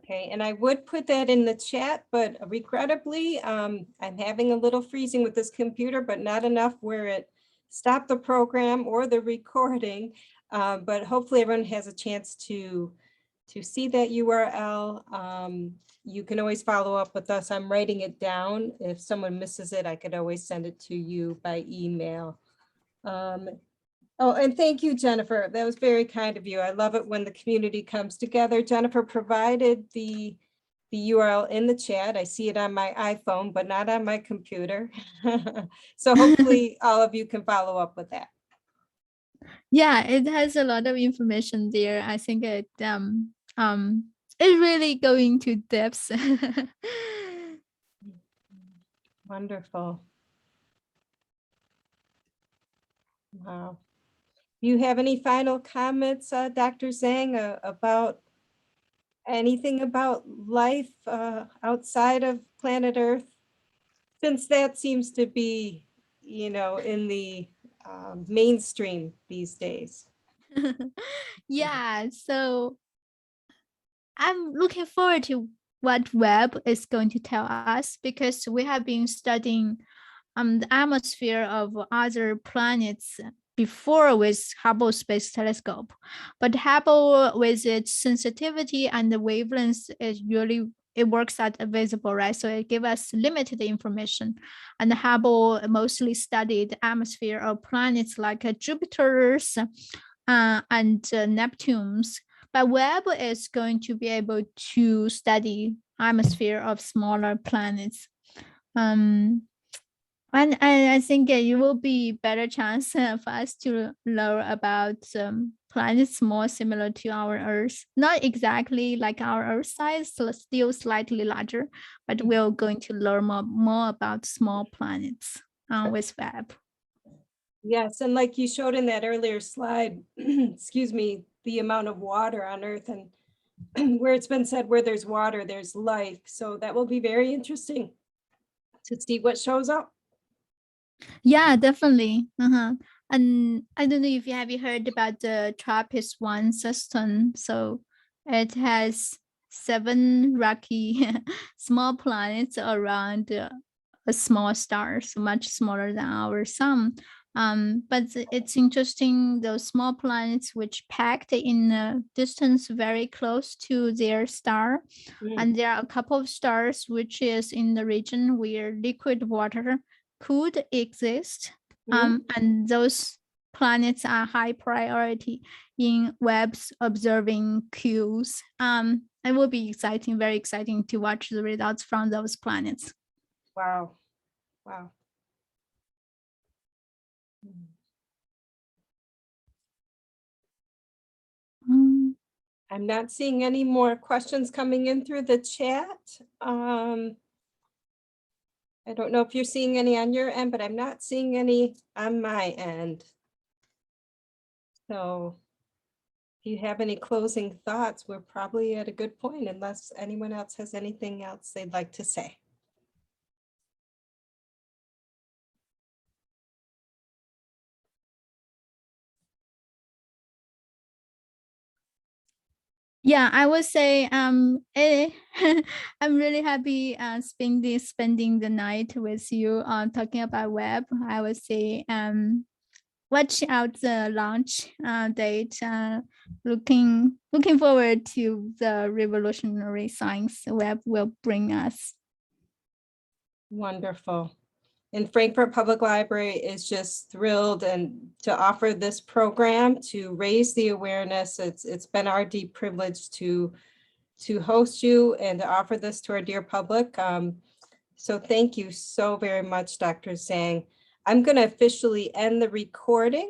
Okay, and I would put that in the chat, but regrettably, I'm having a little freezing with this computer, but not enough where it stopped the program or the recording. But hopefully everyone has a chance to see that URL. You can always follow up with us. I'm writing it down. If someone misses it, I could always send it to you by email. Oh, and thank you, Jennifer. That was very kind of you. I love it when the community comes together. Jennifer provided the URL in the chat. I see it on my iPhone, but not on my computer. So hopefully all of you can follow up with that. Yeah, it has a lot of information there. I think it really going to depths. Wonderful. Wow. You have any final comments, Dr. Zhang, about anything about life outside of planet Earth? Since that seems to be, in the mainstream these days. Yeah, so I'm looking forward to what Webb is going to tell us, because we have been studying the atmosphere of other planets before with Hubble Space Telescope. But Hubble, with its sensitivity and the wavelengths, it works at visible, right? So it gives us limited information. And Hubble mostly studied the atmosphere of planets like Jupiter's and Neptune's. But Webb is going to be able to study atmosphere of smaller planets. And I think it will be better chance for us to learn about planets more similar to our Earth. Not exactly like our Earth size, so still slightly larger, but we're going to learn more about small planets with Webb. Yes, and like you showed in that earlier slide, excuse me, the amount of water on Earth, and where it's been said where there's water, there's life. So that will be very interesting to see what shows up. Yeah, definitely. And and I don't know if you have heard about the TRAPPIST-1 system. So it has 7 rocky small planets around a small star, so much smaller than our sun. But it's interesting, those small planets which packed in a distance very close to their star. And there are a couple of stars which is in the region where liquid water could exist. And those planets are high priority in Webb's observing queues. It will be exciting, very exciting to watch the results from those planets. Wow. Wow. I'm not seeing any more questions coming in through the chat. I don't know if you're seeing any on your end, but I'm not seeing any on my end. So if you have any closing thoughts, we're probably at a good point unless anyone else has anything else they'd like to say. Yeah, I would say I'm really happy spending the night with you talking about Webb. I would say watch out the launch date. Looking forward to the revolutionary science Webb will bring us. Wonderful. And Frankfurt Public Library is just thrilled and to offer this program to raise the awareness. It's been our deep privilege to host you and to offer this to our dear public. So thank you so very much, Dr. Zhang. I'm going to officially end the recording.